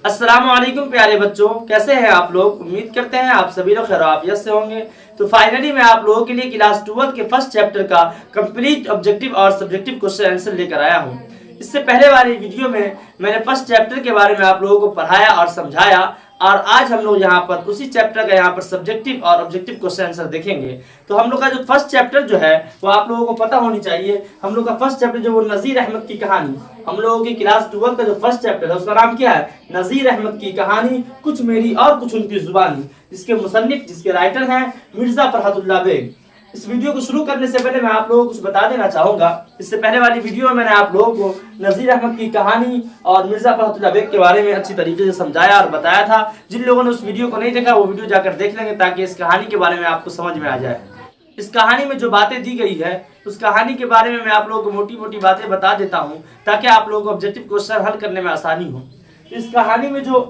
अस्सलामुअलैकुम प्यारे बच्चों, कैसे हैं आप लोग। उम्मीद करते हैं आप सभी लोग खैरियत से होंगे। तो फाइनली मैं आप लोगों के लिए क्लास 12 के फर्स्ट चैप्टर का कंप्लीट ऑब्जेक्टिव और सब्जेक्टिव क्वेश्चन आंसर लेकर आया हूं। इससे पहले वाली वीडियो में मैंने फर्स्ट चैप्टर के बारे में आप लोगों को पढ़ाया और समझाया, और आज हम लोग यहाँ पर उसी चैप्टर का यहाँ पर सब्जेक्टिव और ऑब्जेक्टिव क्वेश्चन आंसर देखेंगे। तो हम लोग का जो फर्स्ट चैप्टर जो है वो आप लोगों को पता होनी चाहिए। हम लोग का फर्स्ट चैप्टर जो वो नज़ीर अहमद की कहानी, हम लोगों की क्लास 12 का जो फर्स्ट चैप्टर है उसका नाम क्या है, नज़ीर अहमद की कहानी, कुछ मेरी और कुछ उनकी जुबानी, जिसके मुसन्निफ जिसके राइटर हैं मिर्जा फरहतुल्लाह बेग। इस वीडियो को शुरू करने से पहले मैं आप लोगों को कुछ बता देना चाहूंगा। इससे पहले वाली वीडियो में मैंने आप लोगों को नज़ीर अहमद की कहानी और मिर्जा फरहतुल्लाह बेग के बारे में अच्छी तरीके से समझाया और बताया था। जिन लोगों ने उस वीडियो को नहीं देखा वो वीडियो जाकर देख लेंगे ताकि इस कहानी के बारे में आपको समझ में आ जाए। इस कहानी में जो बातें दी गई है उस कहानी के बारे में मैं आप लोगों को मोटी मोटी बातें बता देता हूँ ताकि आप लोगों को ऑब्जेक्टिव क्वेश्चन हल करने में आसानी हो। इस कहानी में जो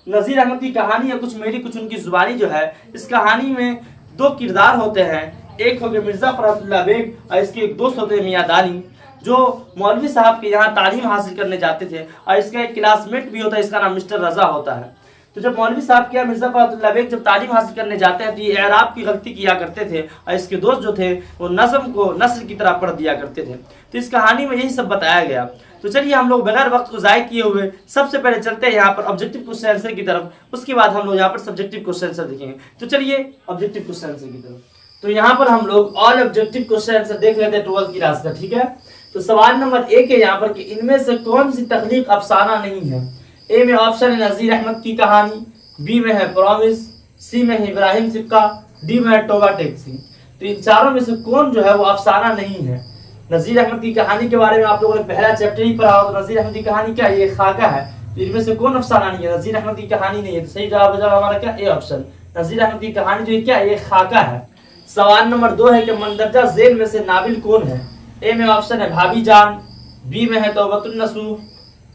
नज़ीर अहमद की कहानी है, कुछ मेरी कुछ उनकी जुबानी जो है, इस कहानी में दो किरदार होते हैं। एक हो गए मिर्जा फरहतुल्लाह बेग और इसके एक दोस्त होते हैं मियां दानी, जो मौलवी साहब के यहाँ तालीम हासिल करने जाते थे, और इसका एक क्लासमेट भी होता है, इसका नाम मिस्टर रजा होता है। तो जब मौलवी साहब के यहाँ मिर्जा फरहतुल्लाह बेग जब तालीम हासिल करने जाते हैं तो ये एराब की गलती किया करते थे, और इसके दोस्त जो थे वो नज़म को नस्र की तरह पढ़ दिया करते थे। तो इस कहानी में यही सब बताया गया। तो चलिए हम लोग बगैर वक्त को ज़ाय किए हुए सबसे पहले चलते हैं यहाँ पर ऑब्जेक्टिव क्वेश्चन आंसर की तरफ, उसके बाद हम लोग यहाँ पर सब्जेक्टिव क्वेश्चन आंसर देखेंगे। तो चलिए ऑब्जेक्टिव क्वेश्चन आंसर की तरफ। तो यहाँ पर हम लोग ऑल ऑब्जेक्टिव क्वेश्चन आंसर देख लेते हैं 12th की क्लास का, ठीक है। तो सवाल नंबर 1 है यहाँ पर कि इनमें से कौन सी तख्लीक अफसाना नहीं है। ए में ऑप्शन है नज़ीर अहमद की कहानी, बी में है प्रॉमिस, सी में है इब्राहिम सिक्का, डी में है तौबा टैक्सी। तो इन चारों में से कौन जो है वो अफसाना नहीं है। नज़ीर अहमद की कहानी के बारे में आप लोगों ने पहला चैप्टर ही पढ़ा हो। तो नज़ीर अहमद की कहानी क्या है, ये खाका है। तो इनमें से कौन अफसाना नहीं है, नज़ीर अहमद की कहानी नहीं है। तो सही जवाब हो जाएगा हमारा क्या, ए ऑप्शन। नज़ीर अहमद की कहानी जो है क्या है, ये खाका है। सवाल नंबर 2 है कि मंदरजा झेल में से नाबिल कौन है। ए में ऑप्शन है भाभी जान, बी में है तौबतुन नसूह,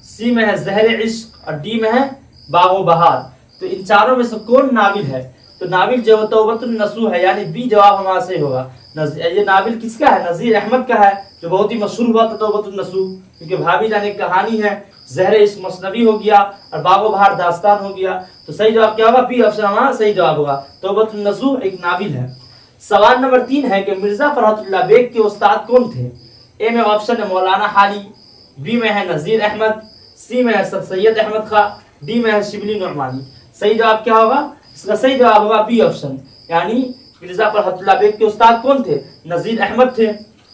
सी में है ज़हर इश्क और डी में है बागो बहार। तो इन चारों में से कौन नाबिल है। तो नाबिल जो है तौबतुन नसूह है, यानी बी जवाब हमारा सही होगा। ये नाबिल किसका है, नज़ीर अहमद का है, जो बहुत ही मशहूर हुआ था तौबतुन नसूह, क्योंकि भाभी जान एक कहानी है, ज़हर इश्क मसनवी हो गया और बागो बहार दास्तान हो गया। तो सही जवाब क्या होगा, बी ऑप्शन हमारा सही जवाब होगा। तौबतुन नसूह एक नाबिल है। सवाल नंबर 3 है कि मिर्जा फरहतुल्लाह बेग के उस्ताद कौन थे। ए में ऑप्शन है मौलाना हाली, बी में है नज़ीर अहमद, सी में है सर सैयद अहमद खां, डी में है शिबली नुरमानी। सही जवाब क्या होगा, इसका सही जवाब होगा बी ऑप्शन, यानी मिर्जा फरहतुल्लाह बेग के उस्ताद कौन थे, नज़ीर अहमद थे।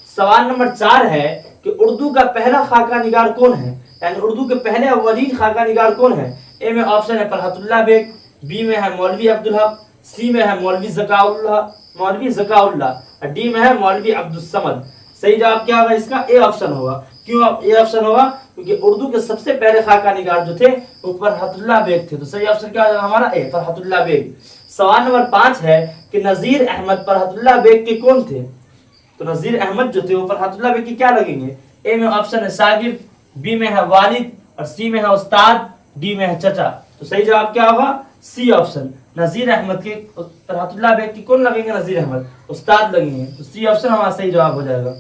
सवाल नंबर 4 है कि उर्दू का पहला खाका निगार कौन है, यानी उर्दू के पहले अव्वलीन खाका निगार कौन है। ए में ऑप्शन है फरहतुल्लाह बेग, बी में है मौलवी अब्दुल हक, सी में है मौलवी ज़काउल्लाह और डी में है मौलवी अब्दुल समद। सही जवाब क्या होगा इसका, ए ऑप्शन होगा। क्यों ए ऑप्शन होगा, क्योंकि उर्दू के सबसे पहले खाका निगार जो थे वो फरहतुल्लाह बेग थे। तो सही ऑप्शन क्या होगा हमारा, ए फरहतुल्लाह बेग। सवाल नंबर 5 है कि नज़ीर अहमद फरहतुल्लाह बेग के कौन थे। तो नज़ीर अहमद जो थे वो फरहतुल्लाह बेग के क्या लगेंगे। ए में ऑप्शन है शागिर्द, बी में है वालिद और सी में है उस्ताद, डी में है चचा। तो सही जवाब क्या होगा, सी ऑप्शन। नज़ीर अहमद के फरहतुल्लाह बेग की कौन लगेंगे, नज़ीर अहमद उस्ताद लगेंगे। तो सी ऑप्शन हमारा सही जवाब हो जाएगा।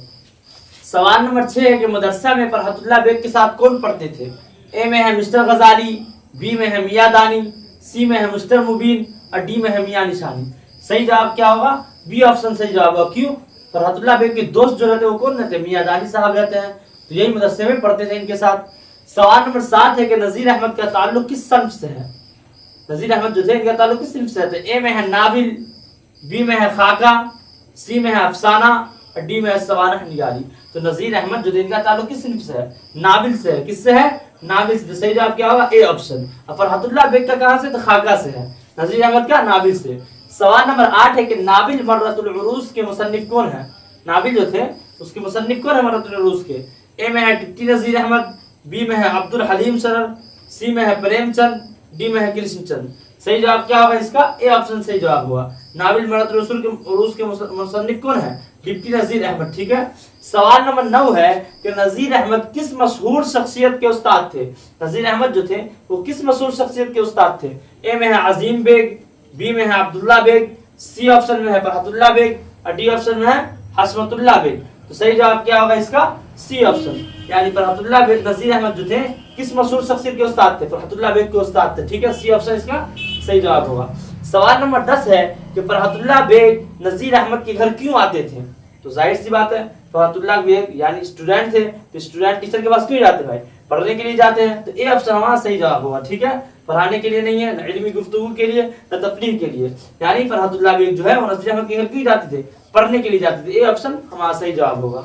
सवाल नंबर 6 है कि मदरसा में फरहतुल्लाह बेग के साथ कौन पढ़ते थे। ए में है मिस्टर गजाली, बी में है मियां दानी, सी में है मिस्टर मुबीन और डी में है मियां निशानी। सही जवाब क्या होगा, बी ऑप्शन सही जवाब होगा। क्यों, फरहतुल्लाह बेग के दोस्त जो रहते हैं वो कौन रहते हैं, मियां दानी साहब रहते हैं, तो यही मदरसे में पढ़ते थे इनके साथ। सवाल नंबर 7 है कि नज़ीर अहमद का ताल्लुक किस सन्फ से है। नज़ीर अहमद जो थे इनका ताल्लुक किस सिंफ से है। ए में है नाबिल, बी में है खाका, सी में है अफसाना और डी में है सवानह निगारी। तो नज़ीर अहमद जो थे इनका ताल्लुक किस सिंफ से है, नाबिल से है। किससे है, नाबिल से। सही जवाब क्या होगा, ए ऑप्शन। और फरहतुल्लाह बेग का कहां से, तो खाका से है। नज़ीर अहमद का नाबिल से। सवाल नंबर 8 है कि नाबिल मर्रतुल उरूस के मुसन्निफ कौन है। नाबिल जो थे उसके मुसन्निफ कौन है मर्रतुल उरूस के। ए में है टिट्टी नज़ीर अहमद, बी में है अब्दुल हलीम सरर, सी में है प्रेमचंद, डी में है कृष्णचंद। सही जवाब क्या होगा इसका, ए ऑप्शन सही जवाब हुआ। नाबिल मर्रतुल उरूस के मुसन्निफ कौन है, डिप्टी नज़ीर अहमद, ठीक है। सवाल नंबर 9 है कि नज़ीर अहमद किस मशहूर शख्सियत के उस्ताद थे। नज़ीर अहमद जो थे वो किस मशहूर शख्सियत के उस्ताद थे। ए में है अजीम बेग, बी में है अब्दुल्ला बेग, सी ऑप्शन में है फरहतुल्लाह बेग और डी ऑप्शन में है हसमतुल्लाह बेग। तो सही जवाब क्या होगा इसका, सी ऑप्शन, यानी फरहतुल्लाह बेग नज़ीर अहमद जो थे किस मशहूर शख्सियत के उस्ताद थे? फरहतुल्लाह बेग के उस्ताद थे। ठीक है, सी ऑप्शन इसका सही जवाब होगा। सवाल नंबर 10 है कि फरहतुल्लाह बेग नजीर अहमद के घर क्यों आते थे? तो जाहिर सी बात है, फरहतुल्लाह बेग यानी स्टूडेंट थे, तो स्टूडेंट टीचर के पास क्यों जाते भाई? पढ़ने के लिए जाते हैं। तो ए ऑप्शन हमारा सही जवाब होगा। ठीक है, पढ़ाने के लिए नहीं है, न इल्मी गुफ्तगू के लिए, न तफरीह के लिए। यानी फरहतुल्लाह बेग जो है वो नजीर अहमद के घर क्यों जाते थे? पढ़ने के लिए जाते थे। ए ऑप्शन हमारा सही जवाब होगा।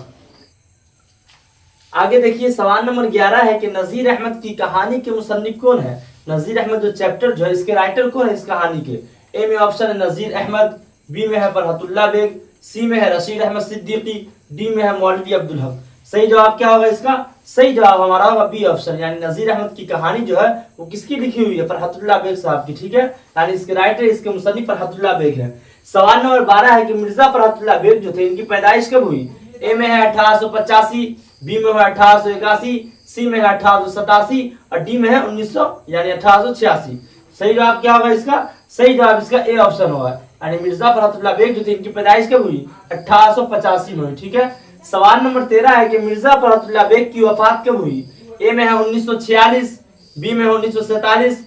आगे देखिए सवाल नंबर 11 है कि नजीर अहमद की कहानी के मुसन्निफ कौन है? नजीर अहमद जो चैप्टर जो है इसके राइटर कौन है इस कहानी के? ए में ऑप्शन है नजीर अहमद, बी में है फरहतुल्लाह बेग, सी में है रशीद अहमद सिद्दीकी, डी में है मौलवी अब्दुल हक। सही जवाब क्या होगा इसका? सही जवाब हमारा होगा बी ऑप्शन, यानी नजीर अहमद की कहानी जो है वो किसकी लिखी हुई है? फरहतुल्लाह बेग साहब की। ठीक है, यानी इसके राइटर इसके मुसन्निफ फरहतुल्लाह बेग है। सवाल नंबर 12 है कि मिर्जा फरहतुल्लाह बेग जो थे इनकी पैदाइश कब हुई? ए में है 1885, बी में है 1881, सी में है 1887 और डी में है 1900 यानी 1886। सही जवाब क्या होगा इसका? सही जवाब इसका ए ऑप्शन होगा, यानी मिर्जा फरहतुल्लाह बेग जो थे इनकी पैदाइश कब हुई? 1885 में हुई। ठीक है, सवाल नंबर 13 है कि मिर्जा फरहतुल्लाह बेग की वफात कब हुई? ए में है 1946, बी में 1947,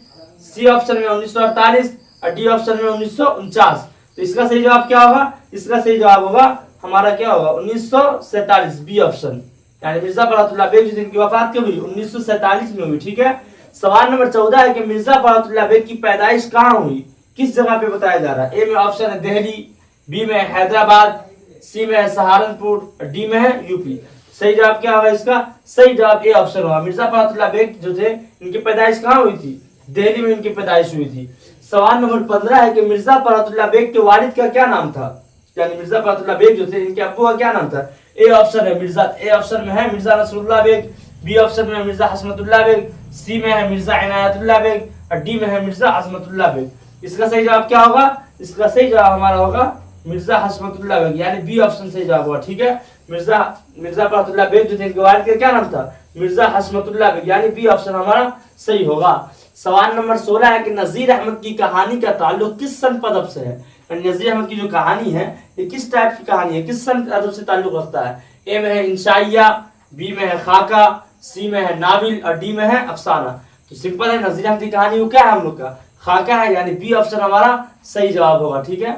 सी ऑप्शन में 1948 और डी ऑप्शन में 1949। तो इसका सही जवाब क्या होगा? इसका सही जवाब होगा हमारा क्या होगा? 1947, बी ऑप्शन, यानी मिर्जा फरहतुल्लाह बेग जो इनकी वफात कब हुई? 1947 में हुई। ठीक है, सवाल नंबर 14 है कि मिर्जा फरहतुल्लाह बेग की पैदाइश कहाँ हुई? किस जगह पे बताया जा रहा है? ए में ऑप्शन है दिल्ली, बी में है हैदराबाद, सी में है सहारनपुर और डी में है यूपी। सही जवाब क्या होगा इसका? सही जवाब ए ऑप्शन होगा। मिर्जा फरहतुल्लाह बेग जो थे इनकी पैदाइश कहाँ हुई थी? दिल्ली में इनकी पैदाइश हुई थी। सवाल नंबर 15 है कि मिर्जा फरहतुल्लाह बेग के वालिद का क्या नाम था? यानी मिर्जा फरहतुल्लाह बेग जो थे इनके अब्बू का क्या नाम था? ए ऑप्शन है मिर्जा, ए ऑप्शन में है मिर्जा नसरुल्लाह बेग, बी ऑप्शन में मिर्जा हशमतुल्लाह बेग, सी में है मिर्जा इनायतुल्लाह बेग और डी में है मिर्जा अजमतुल्लाह बेग। इसका सही जवाब क्या होगा? इसका सही जवाब हमारा होगा मिर्जा हशमतुल्लाह बेग, यानी बी ऑप्शन सही जवाब होगा। ठीक है, मिर्जा फरहतुल्लाह बेग जो थे इनके वालिद का क्या नाम था? मिर्जा हशमतुल्लाह बेग, यानी बी ऑप्शन हमारा सही होगा। सवाल नंबर 16 है कि नजीर अहमद की कहानी का ताल्लुक किस सन अदब से है? नजीर अहमद की जो कहानी है ये किस टाइप की कहानी है, किस सन अदब से ताल्लुक रखता है? ए में है इंशाइया, बी में है खाका, सी में है नाविल और डी में है अफसाना। तो सिंपल है, नजीर अहमद की कहानी वो क्या है हम लोग का? खाका है, यानी बी ऑप्शन हमारा सही जवाब होगा। ठीक है,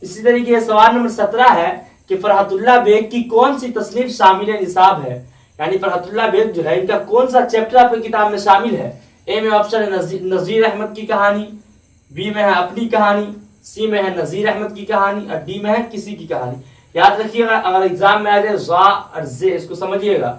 इसी तरीके सवाल नंबर 17 है कि फरहतुल्लाह बेग की कौन सी तसनीफ शामिल निसाब है? यानी फरहतुल्लाह बेग जो है इनका कौन सा चैप्टर आपकी किताब में शामिल है? ए में ऑप्शन है नजीर अहमद की कहानी, बी में है अपनी कहानी, सी में है नजीर अहमद की कहानी और डी में है किसी की कहानी। याद रखिएगा, अगर एग्जाम में आ जाए ज़ा और जे इसको समझिएगा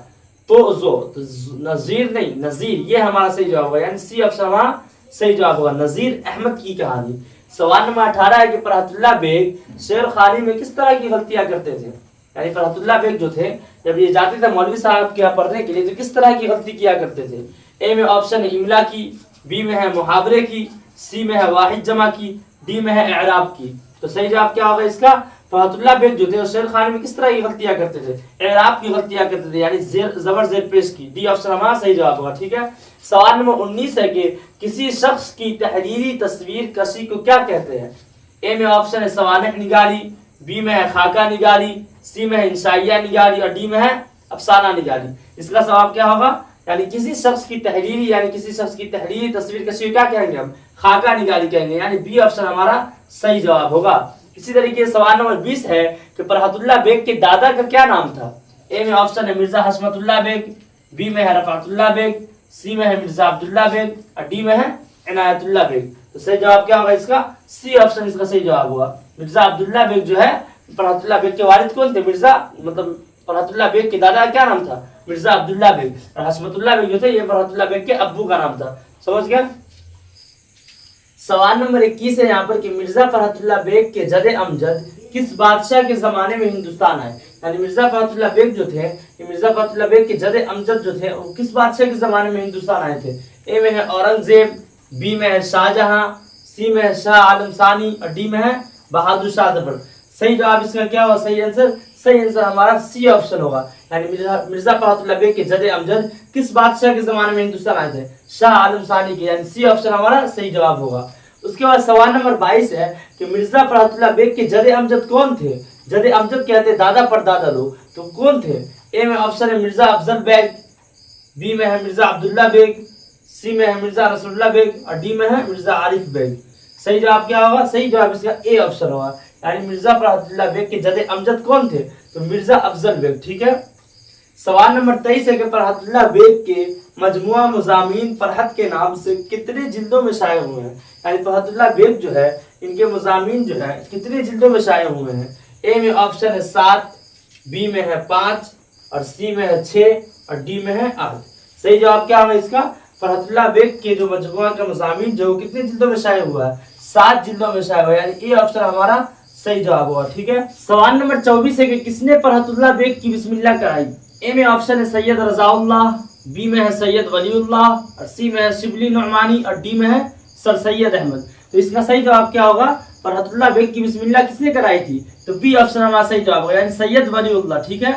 तो जो तो नजीर नहीं नजीर, ये हमारा सही जवाब होगा, यानी सी ऑप्शन हमारा सही जवाब होगा, नजीर अहमद की कहानी। सवाल नंबर 18 है कि फरहतुल्लाह बेग शेर खानी में किस तरह की गलतियां करते थे? यानी फरहतुल्लाह बेग जो थे जब ये जाते थे मौलवी साहब के यहाँ पढ़ने के लिए तो किस तरह की गलती किया करते थे? ए में ऑप्शन है इमला की, बी में है मुहावरे की, सी में है वाहिद जमा की, डी में है एराब की। तो सही जवाब क्या होगा इसका? फरहतुल्लाह बेग जो थे शेर खानी में किस तरह की गलतियां करते थे? एराब की गलतियां करते थे, यानी जबर जेर पेश की। डी ऑप्शन हमारा सही जवाब होगा। ठीक है, सवाल नंबर 19 है कि किसी शख्स की तहरीरी तस्वीर कशी को क्या कहते हैं? ए में ऑप्शन है सवानह निगारी, बी में है खाका निगारी, सी में है इंशाइया निगारी और डी में है अफसाना निगारी। इसका जवाब क्या होगा? यानी किसी शख्स की तहरीरी यानी किसी शख्स की तहरीरी तस्वीर कशी को क्या कहेंगे हम? खाका निगारी कहेंगे, यानी बी ऑप्शन हमारा सही जवाब होगा। इसी तरीके सवाल नंबर 20 है कि फरहतुल्लाह बेग के दादा का क्या नाम था? ए में ऑप्शन है मिर्जा हशमतुल्लाह बेग, बी में है रफातुल्लाह बेग, सी में है मिर्जा अब्दुल्लाह बेग और डी में है इनायतुल्लाह बेग। तो सही जवाब क्या होगा इसका? सी ऑप्शन इसका सही जवाब हुआ। मिर्जा अब्दुल्लाह बेग जो है फरहतुल्लाह बेग के वालिद कौन थे? मिर्जा मतलब फरहतुल्लाह बेग के दादा का क्या नाम था? मिर्जा अब्दुल्लाह बेग। और हशमतुल्लाह बेग जो थे ये फरहतुल्लाह बेग के अब्बू का नाम था। समझ गया? सवाल नंबर 21 है यहाँ पर कि मिर्जा फरहतुल्लाह बेग के जदे अमजद किस बादशाह के जमाने में हिंदुस्तान आए? यानी मिर्जा फरहतुल्लाह बेग जो थे ये मिर्जा फरहतुल्लाह बेग के जदे अमजद जो थे वो किस बादशाह के जमाने में हिंदुस्तान आए थे? ए में है औरंगजेब, बी में है शाहजहां, सी में है शाह आलम सानी और डी में है बहादुर शाह जफर। सही जवाब इसका क्या होगा? सही आंसर हमारा सी ऑप्शन होगा, यानी मिर्जा फरहतुल्लाह बेग के जदे अमजद किस बादशाह के जमाने में हिंदुस्तान आए थे? शाह आलम सानी के, यानी सी ऑप्शन हमारा सही जवाब होगा। उसके बाद सवाल नंबर 22 है कि मिर्जा फरहतुल्लाह बेग के जदे अमजद कौन थे? जदे अमजद कहते हैं दादा पर दादा लोग, तो कौन थे? ए में ऑप्शन है मिर्जा अफजल बेग, बी में है मिर्जा अब्दुल्ला बेग, सी में है मिर्जा नसरुल्लाह बेग और डी में है मिर्जा आरिफ बेग। सही जवाब क्या होगा? सही जवाब इसका ए ऑप्शन होगा, यानी मिर्जा फरहतुल्लाह बेग के जदे अमजद कौन थे? तो मिर्जा अफजल बेग। ठीक है। सवाल नंबर 23 है कि फरहतुल्लाह बेग के मजमुआ मुजामीन फरहत के नाम से कितने जिल्दों में शाये हुए हैं? यानी फरहतुल्लाह बेग जो है इनके मुजामीन जो है कितने जिल्दों में शाये हुए हैं? ए में ऑप्शन है 7, बी में है 5 और सी में है 6 और डी में है 8। सही जवाब क्या होगा इसका? फरहतुल्लाह बेग के जो मजमुआ का मुजामीन जो कितने जिल्दों में शाये हुआ है? 7 जिल्दों में शाये हुआ है, यानी ए ऑप्शन हमारा सही जवाब होगा। ठीक है। सवाल नंबर 24 है कि किसने फरहतुल्लाह बेग की बिस्मिल्लाह कराई? ए में ऑप्शन है सैयद रजाउल्लाह, बी में है सैयद वलीउल्लाह और सी में है शिबली नुमानी और डी में है सर सैयद अहमद। तो इसका सही जवाब क्या होगा? फरहतुल्लाह बेग की बिस्मिल्लाह किसने कराई थी? तो बी ऑप्शन हमारा सही जवाब होगा, यानी सैयद वलीउल्लाह। ठीक है।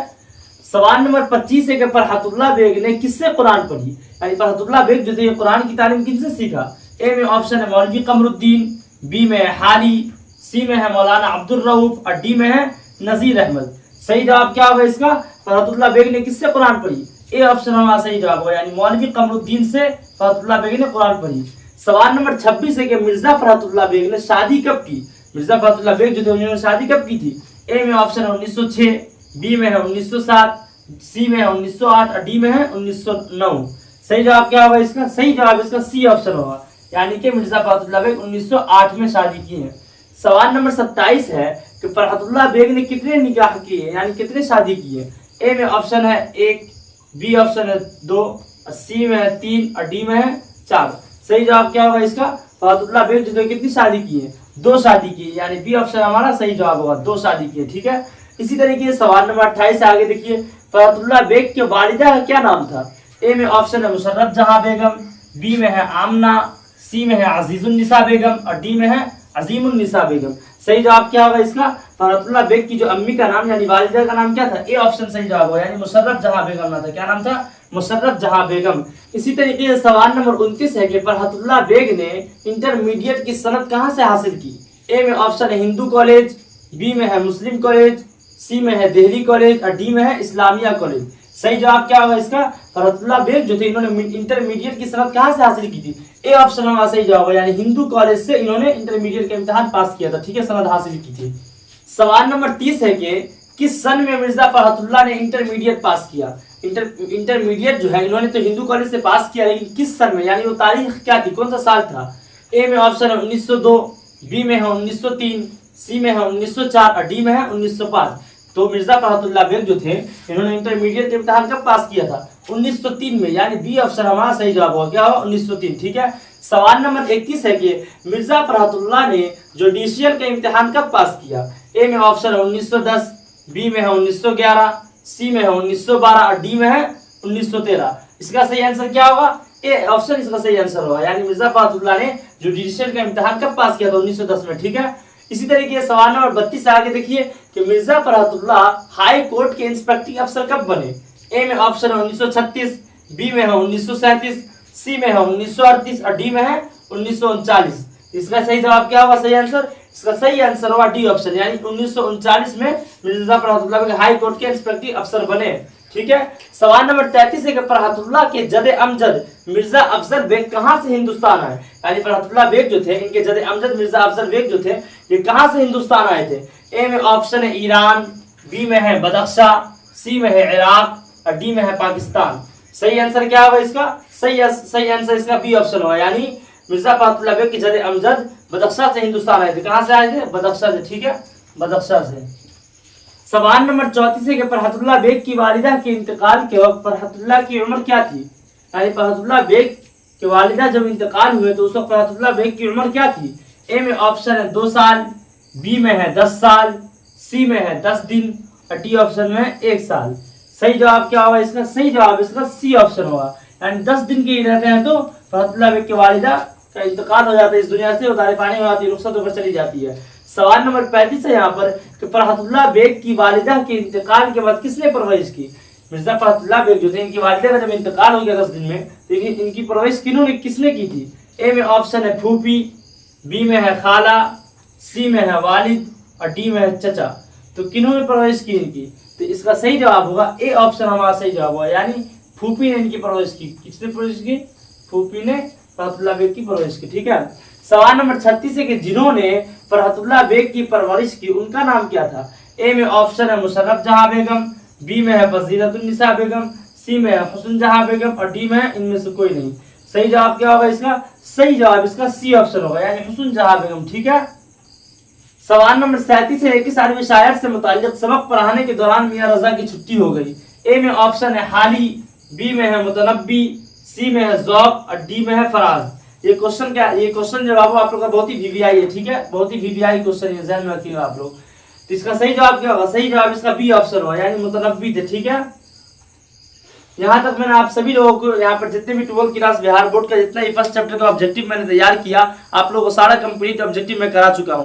सवाल नंबर 25 है कि फरहतुल्लाह बेग ने किससे कुरान पढ़ी? यानी फरहतुल्लाह बेग जो थे कुरान की तालीम किनसे सीखा? ए में ऑप्शन है मौलवी कमरुद्दीन, बी में है हाली, सी में है मौलाना अब्दुल रऊफ और डी में है नजीर अहमद। सही जवाब क्या होगा इसका? फरहतुल्लाह बेग ने किससे कुरान पढ़ी? ए ऑप्शन हमारा सही जवाब होगा, यानी मौलवी कमरुद्दीन से फरहतुल्लाह बेग ने कुरान पढ़ी। सवाल नंबर 26 है कि मिर्जा फरहतुल्लाह बेग ने शादी कब की? मिर्जा फरहतुल्लाह बेग जो थे उन्होंने शादी कब की थी? ए में ऑप्शन है 1906, बी में है 1907, सी में है 1908 और डी में है 1909। सही जवाब क्या होगा इसका? सही जवाब इसका सी ऑप्शन होगा, यानी कि मिर्जा फरहतुल्लाह बेग 1908 में शादी की है। सवाल नंबर 27 है कि फरहतुल्लाह बेग ने कितने निकाह किए, यानी कितने शादी किए? ए में ऑप्शन है 1, बी ऑप्शन है 2, सी में है 3 और डी में है 4। सही जवाब क्या होगा इसका? फरहतुल्लाह बेग जो कितनी शादी की है? 2 शादी की, यानी बी ऑप्शन हमारा सही जवाब होगा, 2 शादी की है। ठीक है। इसी तरीके से सवाल नंबर 28 से आगे देखिए, फरहतुल्लाह बेग के वालिदा का क्या नाम था? ए में ऑप्शन है मुशर्रफ जहां बेगम, बी में है आमना, सी में है अजीजुन्निसा बेगम और डी में है अजीमुन्निसा बेगम। सही जवाब क्या होगा इसका? फरहतुल्लाह बेग की जो अम्मी का नाम यानी वालिदा का नाम क्या था? ए ऑप्शन सही जवाब होगा, यानी मुशर्रफ जहां बेगम ना था। क्या नाम था? मुशर्रफ जहां बेगम। इसी तरीके से सवाल नंबर 29 है कि फरहतुल्लाह बेग ने इंटरमीडिएट की सनद कहां से हासिल की? ए में ऑप्शन है हिंदू कॉलेज, बी में है मुस्लिम कॉलेज, सी में है दिल्ली कॉलेज और डी में है इस्लामिया कॉलेज। सही जवाब क्या होगा इसका? फरहतुल्लाह बेग जो थे इन्होंने इंटरमीडिएट की सनद कहां से हासिल की थी? ए ऑप्शन हमारा सही जवाब है, यानी हिंदू कॉलेज से इन्होंने इंटरमीडिएट का इम्तिहान पास किया था। ठीक है, सनद हासिल की थी। सवाल नंबर 30 है कि किस सन में मिर्जा फरहतुल्लाह ने इंटरमीडिएट पास किया? इंटरमीडिएट जो है इन्होंने तो हिंदू कॉलेज से पास किया, लेकिन किस सन में, यानी वो तारीख क्या थी, कौन सा साल था? ए में ऑप्शन है 1902, बी में है 1903, सी में है 1904 और डी में है 1905। तो मिर्जा फरहतुल्लाह बेग जो थे इन्होंने इंटरमीडिएट का इम्तिहान कब पास किया था? 1903 में, यानी बी ऑप्शन हमारा सही जवाब होगा। क्या होगा? 1903। ठीक है। सवाल नंबर 31 है कि मिर्जा फरहतुल्लाह ने जुडिशियल का इम्तिहान कब पास किया? ए में ऑप्शन है 1910, बी में है 1911, सी में है 1912 और डी में है 1913। इसका सही आंसर क्या होगा? ए ऑप्शन इसका सही आंसर होगा, यानी मिर्जा फरहतुल्लाह ने जुडिशियल का इम्तिहान कब पास किया था? 1910 में। ठीक है। इसी तरीके से सवाल नंबर 32 से आगे देखिए कि मिर्जा फरहतुल्लाह हाई कोर्ट के इंस्पेक्टिंग अफसर कब बने? ए में ऑप्शन है 1936, बी में है 1937, सी में है 1938 और डी में है 1939। इसका सही जवाब क्या होगा? सही आंसर इसका सही आंसर होगा डी ऑप्शन, यानी 1939 में मिर्जा फरहतुल्लाह हाई कोर्ट के इंस्पेक्टिंग अफसर बने। ठीक है। सवाल नंबर 33 है कि फरहतुल्लाह के जदे अमजद मिर्जा अफजल बेग कहां से हिंदुस्तान आए? यानी फरहतुल्लाह बेग जो थे इनके जदे अमजद मिर्जा अफजल बेग जो थे ये कहां से हिंदुस्तान आए थे? ए में ऑप्शन है ईरान, बी में है बदख्शा, सी में है इराक और डी में है पाकिस्तान। सही आंसर क्या होगा इसका? सही आंसर इसका बी ऑप्शन होगा, यानी मिर्जा फरहतुल्लाह बेग के जदे अमजद बदख्शा से हिंदुस्तान आए थे। कहां से आए थे? बदख्शा से। ठीक है, बदख्शा से। सवाल नंबर 34 है कि फरहतुल्लाह बेग की वालिदा के इंतकाल के वक्त फरहतुल्लाह की उम्र क्या थी? यानी फरहतुल्लाह बेग के वालिदा जब इंतकाल हुए तो उस वक्त फरहतुल्लाह बेग की उम्र क्या थी? ए में ऑप्शन है 2 साल, बी में है 10 साल, सी में है 10 दिन और डी ऑप्शन में है 1 साल। सही जवाब क्या होगा इसका? सही जवाब इसका सी ऑप्शन होगा, यानी 10 दिन के रहते हैं तो फरहतुल्लाह बेग की वालिदा का इंतकाल हो जाता है इस दुनिया से, उतारे पानी हो जाती है, रुखसत होकर चली जाती है। सवाल नंबर 35 है यहाँ पर कि फरहतुल्लाह बेग की वालिदा के इंतकाल के बाद किसने परवरिश की? मिर्जा फरहतुल्लाह बेग जो थे इनकी वालिदा का जब इंतकाल हो गया 10 दिन में तो इनकी परवरिश किसने की थी? ए में ऑप्शन है फूफी, बी में है खाला, सी में है वालिद और डी में है चचा। तो किन्होंने परवरिश की इनकी? तो इसका सही जवाब होगा ए ऑप्शन हमारा सही जवाब होगा, यानी फूफी ने इनकी परवरिश की। किसने परवरिश की? फूफी ने फरहतुल्लाह बेग की परवरिश की। ठीक है, सवाल नंबर 36 है कि जिन्होंने फरहतुल्लाह बेग की परवरिश की उनका नाम क्या था। ए में ऑप्शन है मुशर्रफ जहां बेगम, बी में है फजीलतुन्निसा बेगम, सी में है हुस्न जहां बेगम और डी में है इनमें से कोई नहीं। सही जवाब क्या होगा इसका? सही जवाब इसका सी ऑप्शन होगा, यानी हुस्न जहां बेगम। ठीक है, सवाल नंबर 37 है कि सारे शायर से मुताल्लिक सबक पढ़ाने के दौरान मियां रजा की छुट्टी हो गई। ए में ऑप्शन है हाली, बी में है मुतनब्बी, सी में है ज़ौक़ और डी में है फराज। ये क्वेश्चन क्या, ये क्वेश्चन जवाब आप लोग का बहुत ही वीवीआई है। ठीक है, बहुत ही वीवीआई क्वेश्चन है, ध्यान में रखिएगा आप लोग। तो इसका सही जवाब क्या होगा? सही जवाब इसका बी ऑप्शन होगा, यानी मुतनब्बी थे। ठीक है, यहाँ तक मैंने आप सभी लोगों को, यहाँ पर जितने भी 12th क्लास बिहार बोर्ड का जितना ही फर्स्ट चैप्टर का ऑब्जेक्टिव मैंने तैयार किया, आप लोगों को सारा कंप्लीट ऑब्जेक्टिव मैं करा चुका हूँ।